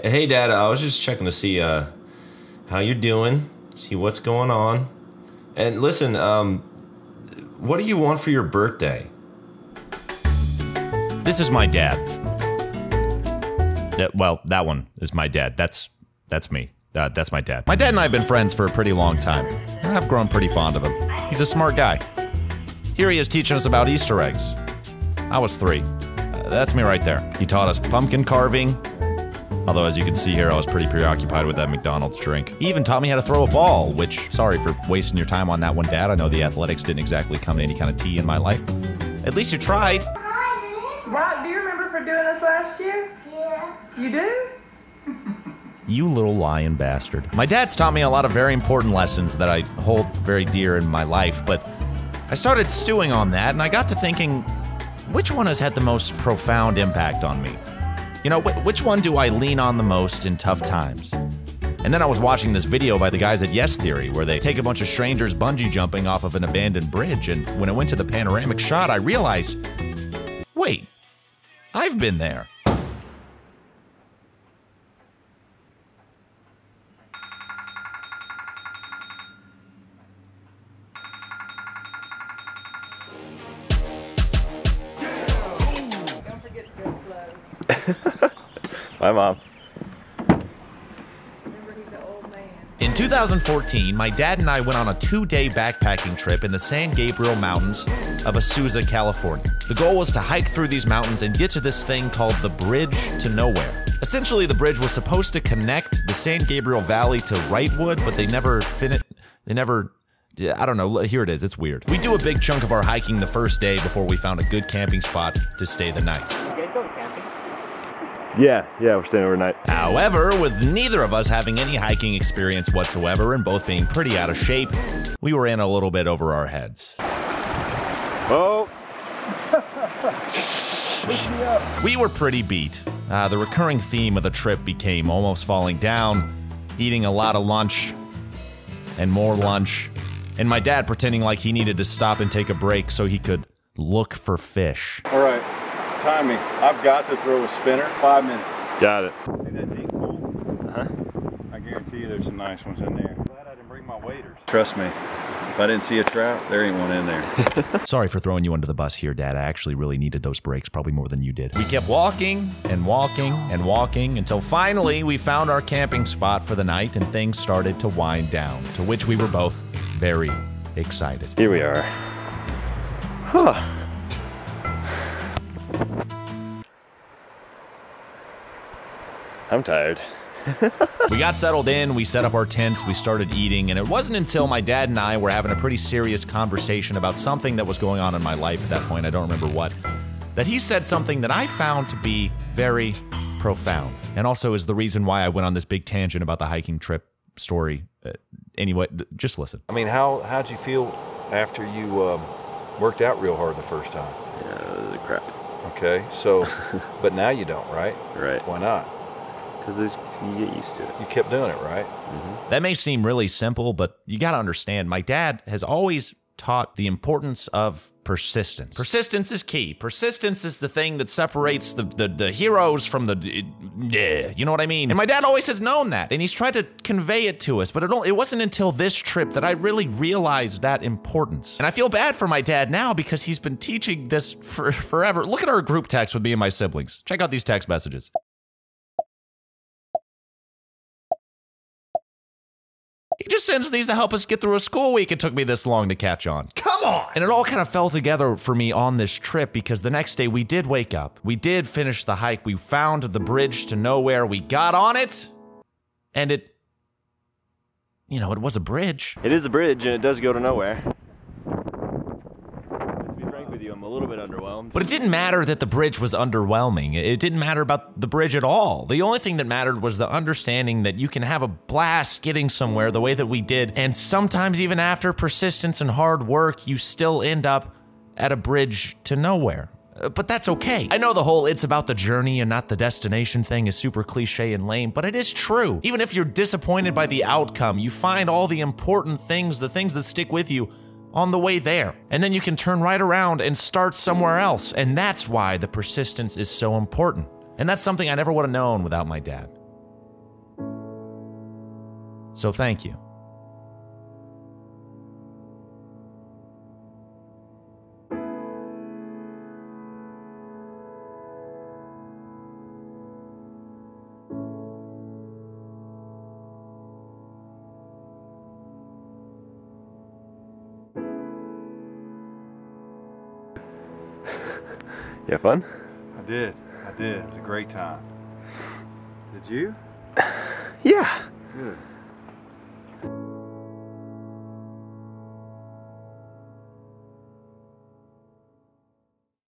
Hey, Dad, I was just checking to see how you're doing, see what's going on. And listen, what do you want for your birthday? This is my dad. Well, that one is my dad. That's me. That's my dad. My dad and I have been friends for a pretty long time. I've grown pretty fond of him. He's a smart guy. Here he is teaching us about Easter eggs. I was 3. That's me right there. He taught us pumpkin carving. Although, as you can see here, I was pretty preoccupied with that McDonald's drink. He even taught me how to throw a ball, which, sorry for wasting your time on that one, Dad. I know the athletics didn't exactly come in any kind of tea in my life. At least you tried. Brock, do you remember for doing this last year? Yeah. You do? You little lying bastard. My dad's taught me a lot of very important lessons that I hold very dear in my life, but I started stewing on that, and I got to thinking, which one has had the most profound impact on me? You know, which one do I lean on the most in tough times? And then I was watching this video by the guys at Yes Theory, where they take a bunch of strangers bungee jumping off of an abandoned bridge, and when it went to the panoramic shot, I realized, wait, I've been there. Bye, Mom. In 2014, my dad and I went on a 2-day backpacking trip in the San Gabriel Mountains of Azusa, California. The goal was to hike through these mountains and get to this thing called the Bridge to Nowhere. Essentially, the bridge was supposed to connect the San Gabriel Valley to Wrightwood, but they never I don't know, here it is, it's weird. We do a big chunk of our hiking the first day before we found a good camping spot to stay the night. You guys go camping? Yeah, we're staying overnight. However, with neither of us having any hiking experience whatsoever and both being pretty out of shape, we were in a little bit over our heads. Oh! We were pretty beat. The recurring theme of the trip became almost falling down, eating a lot of lunch, and more lunch, and my dad pretending like he needed to stop and take a break so he could look for fish. All right, timing. I've got to throw a spinner. 5 minutes. Got it. See that deep pool? Uh-huh. I guarantee you there's some nice ones in there. Glad I didn't bring my waders. Trust me, if I didn't see a trout, there ain't one in there. Sorry for throwing you under the bus here, Dad. I actually really needed those breaks, probably more than you did. We kept walking and walking and walking until finally we found our camping spot for the night and things started to wind down, to which we were both very excited. Here we are. Huh. I'm tired. We got settled in, we set up our tents, we started eating, and it wasn't until my dad and I were having a pretty serious conversation about something that was going on in my life at that point, I don't remember what, that he said something that I found to be very profound, and also is the reason why I went on this big tangent about the hiking trip story. Anyway, just listen. I mean, how'd you feel after you worked out real hard the first time? Yeah, it was a crap. Okay, so, but now you don't, right? Right. Why not? Because you get used to it. You kept doing it, right? Mm-hmm. That may seem really simple, but you gotta understand, my dad has always taught the importance of persistence. Persistence is key. Persistence is the thing that separates the heroes from the, you know what I mean? And my dad always has known that, and he's tried to convey it to us, but it wasn't until this trip that I really realized that importance. And I feel bad for my dad now because he's been teaching this for forever. Look at our group text with me and my siblings. Check out these text messages. He just sends these to help us get through a school week. It took me this long to catch on. Come on! And it all kind of fell together for me on this trip because the next day we did wake up. We did finish the hike. We found the bridge to nowhere. We got on it. And it, you know, it was a bridge. It is a bridge and it does go to nowhere. To be frank with you, I'm a little bit underwhelmed. But it didn't matter that the bridge was underwhelming. It didn't matter about the bridge at all. The only thing that mattered was the understanding that you can have a blast getting somewhere the way that we did, and sometimes even after persistence and hard work, you still end up at a bridge to nowhere. But that's okay. I know the whole it's about the journey and not the destination thing is super cliche and lame, but it is true. Even if you're disappointed by the outcome, you find all the important things, the things that stick with you, on the way there. And then you can turn right around and start somewhere else. And that's why the persistence is so important. And that's something I never would have known without my dad. So thank you. You have fun? I did. It was a great time. Did you? Yeah. Good.